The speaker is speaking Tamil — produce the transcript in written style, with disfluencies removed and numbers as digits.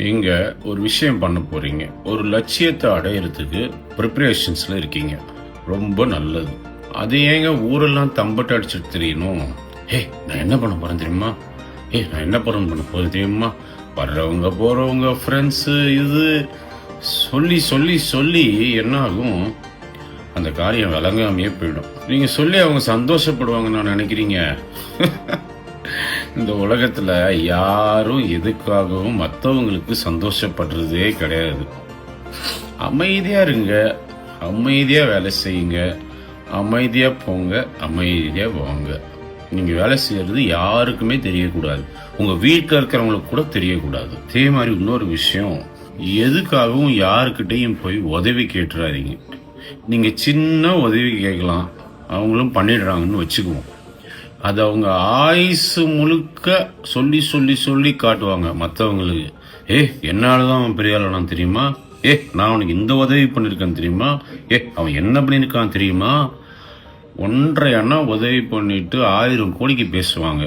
நீங்க ஒரு விஷயம் பண்ண போறீங்க. ஒரு லட்சியத்தை அடையறதுக்கு ப்ரிப்பரேஷன்ஸ்ல இருக்கீங்க. ரொம்ப நல்லது. அது ஏங்க ஊரெல்லாம் தம்பட்ட அடிச்சுட்டு தெரியணும்? நான் என்ன பண்ண போறேன் தெரியுமா? நான் என்ன பண்ண போறேன் தெரியுமா? வர்றவங்க போறவங்க ஃப்ரெண்ட்ஸு இது சொல்லி சொல்லி சொல்லி என்ன ஆகும்? அந்த காரியம் விளங்காமையே போயிடும். நீங்க சொல்லி அவங்க சந்தோஷப்படுவாங்கன்னு நான் நினைக்கிறீங்க? இந்த உலகத்துல யாரும் எதுக்காகவும் மற்றவங்களுக்கு சந்தோஷப்படுறதே கிடையாது. அமைதியா இருங்க, அமைதியா வேலை செய்யுங்க, அமைதியா போங்க, அமைதியா வாங்க. நீங்க வேலை செய்யறது யாருக்குமே தெரியக்கூடாது. உங்க வீட்டில் இருக்கிறவங்களுக்கு கூட தெரியக்கூடாது. அதே மாதிரி இன்னொரு விஷயம், எதுக்காகவும் யாருக்கிட்டையும் போய் உதவி கேட்டுறாதீங்க. நீங்க சின்ன உதவி கேட்கலாம், அவங்களும் பண்ணிடுறாங்கன்னு வச்சுக்குவோம். அது அவங்க ஆயுசு முழுக்க சொல்லி சொல்லி சொல்லி காட்டுவாங்க மற்றவங்களுக்கு. என்னாலதான் அவன் பெரிய ஆளானான் தெரியுமா? நான் அவனுக்கு இந்த உதவி பண்ணிருக்கேன் தெரியுமா? அவன் என்ன பண்ணிருக்கான் தெரியுமா? 1.5 அண்ணா உதவி பண்ணிட்டு 1000 கோடிக்கு பேசுவாங்க.